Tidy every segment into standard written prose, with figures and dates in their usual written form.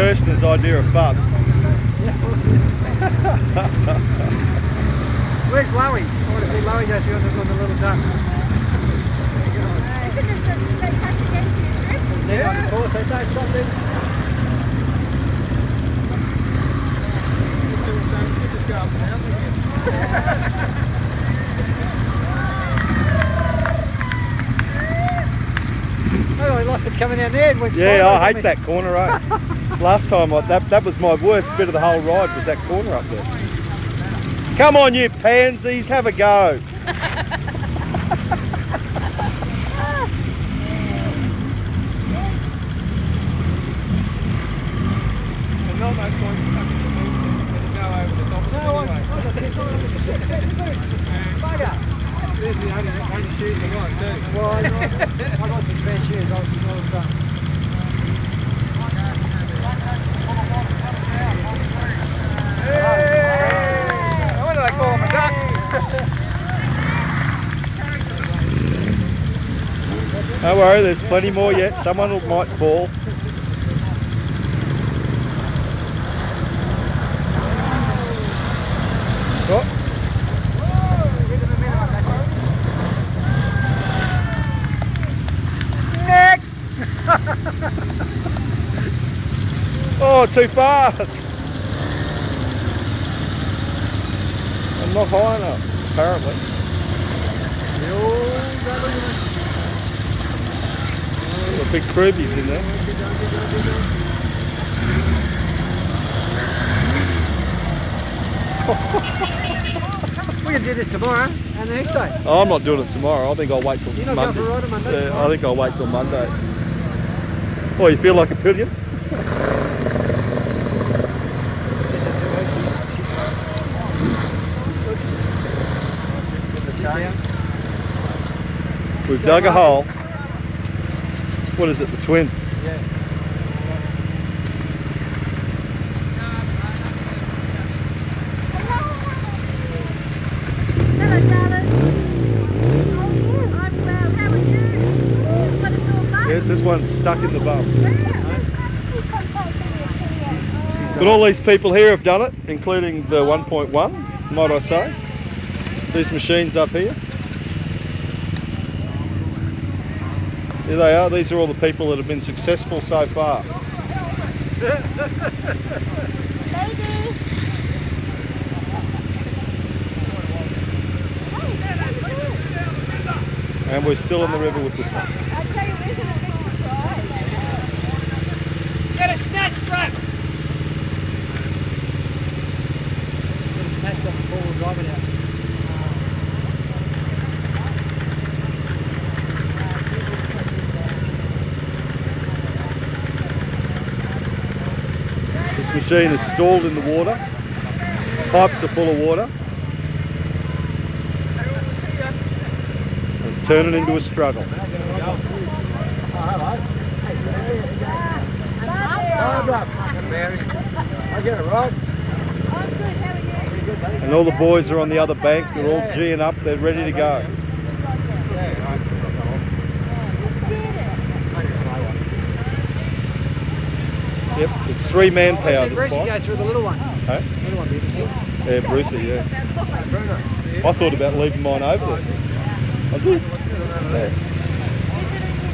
Kirshner's idea of fun. Where's Lowie? I want to see Lowie go through on the little duck. Isn't this a fantastic entry? They're on the course, they don't stop them. Just go up and down again. Oh, I lost it coming down there. Yeah, I hate that corner, eh? Last time, that was my worst bit of the whole ride, was that corner up there. Come on, you pansies, have a go. There's the only shoes I like too. Well, I got some spare shoes. Hey! What do they call them, a duck? Don't worry, there's plenty more yet. Someone might fall. Oh. Next! Oh, too fast! I'm not high enough, apparently. Got big crubies in there. We can do this tomorrow and the next day. Oh, I'm not doing it tomorrow. I think I'll wait till You're not Monday. going for a ride on Monday? I think I'll wait till Monday. Oh, you feel like a pillion? We've dug a hole. What is it, the twin? Yeah. Hello, darling. I'm well. How are you? What is all that? Yes, this one's stuck in the bum. But all these people here have done it, including the 1.1, might I say. These machines up here. Here they are. These are all the people that have been successful so far. And we're still in the river with this one. I tell you, isn't it big surprise? Get a snatch strap! Snatched off the forward driving out. This machine is stalled in the water. Pipes are full of water. It's turning into a struggle. I get it right. I'm good. How are you? And all the boys are on the other bank. They're all geeing up. They're ready to go. Yep, it's 3 manpower. I've seen This Brucey bike. go through the little one. Hey? Little one, beautiful. Yeah, Brucey, yeah. I thought about leaving mine over there. I did. Yeah.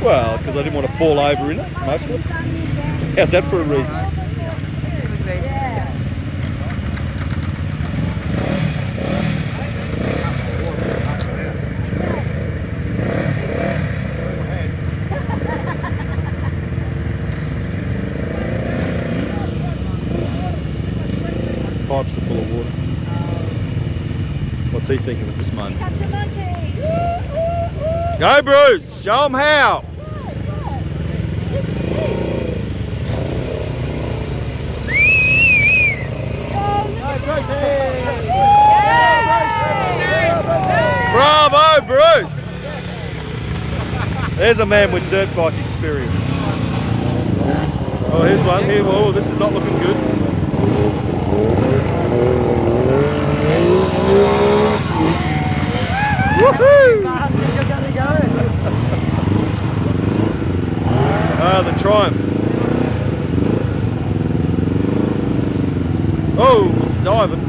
Well, because I didn't want to fall over in it, mostly. How's that for a reason? That's a good reason. Yeah. Pipes are full of water. What's he thinking at this moment? Comes the Monty. Go, Bruce! Show him how! Bravo, Bruce! There's a man with dirt bike experience. Oh, here's one. Here, oh, this is not looking good. Woohoo! Ah, the Triumph. Oh, it's diving.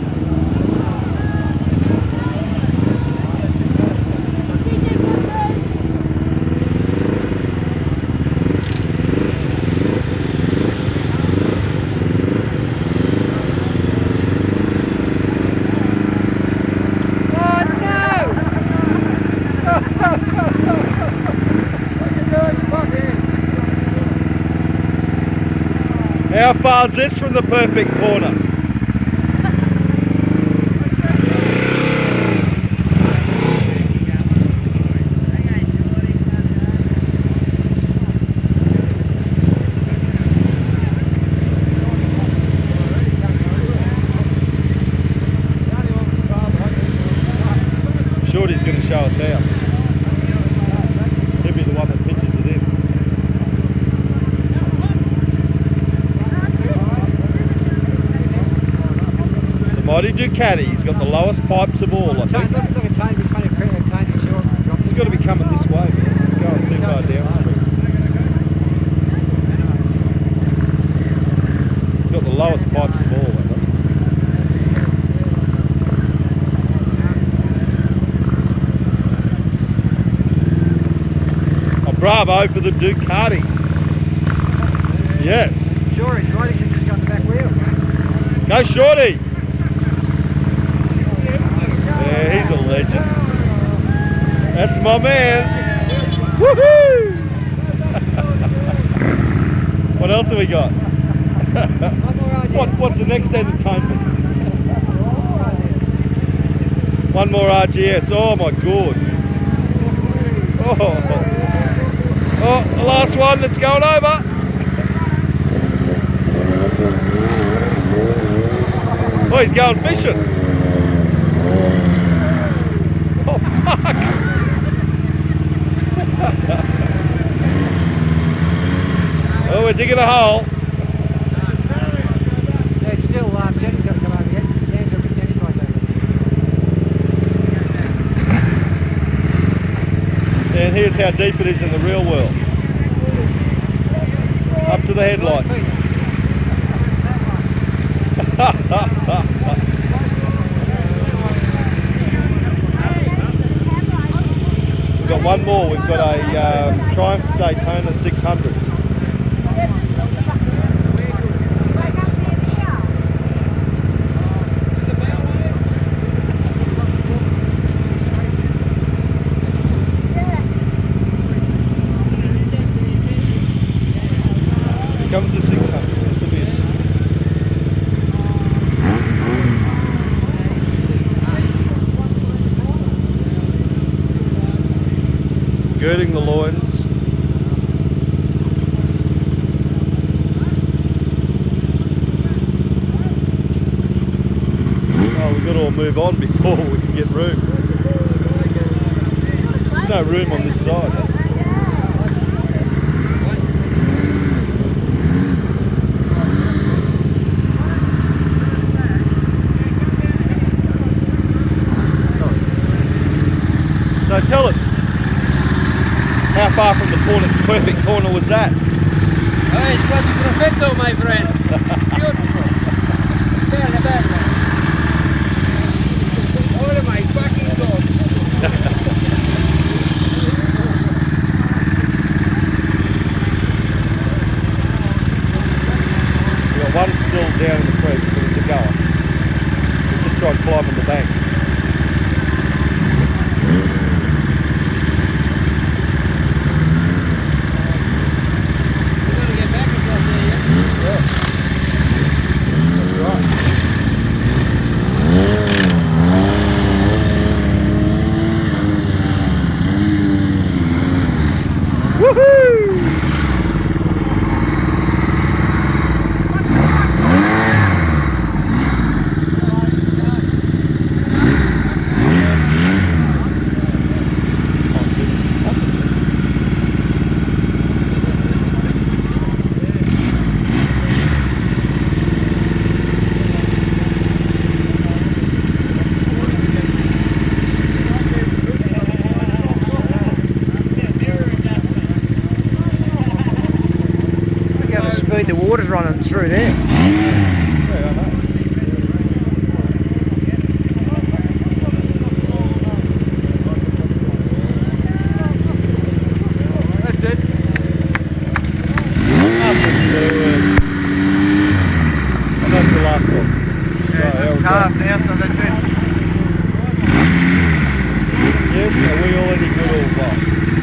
How far is this from the perfect corner? Shorty's going to show us how. He'll be the one that pitches it in. Mighty Ducati, he's got the lowest pipes of all, I think. Look at Tony, be funny, Tony, sure. He's got to be coming this way, man. He's going too far downstream. He's got the lowest pipes of all, I think. Oh, bravo for the Ducati. Yes. Sure, he's right, he's just got the back wheel. Go Shorty! Yeah, he's a legend. That's my man. Woohoo! What else have we got? What's the next entertainment? One more RGS. Oh my god. Oh, the last one that's going over. Oh, he's going fishing. Oh, fuck! Oh, we're digging a hole. Yeah, it's still, Jenny's got to come over here. Jenny's right there. And here's how deep it is in the real world. Up to the headlights. We've got one more. We've got a Triumph Daytona 600. Here comes the 600. This will be it. Girding the loins. Oh, we've got to all move on before we can get room. There's no room on this side. So tell us, how far from the perfect corner was that? Oh, it's quasi perfetto, my friend. Beautiful. Bella, bella. Oh my fucking god. We've got one still down in the creek, but it's a goer. We just tried climbing the bank. The water's running through there. Yeah, I know. cars now, so that's it. Yes, are we already good or what?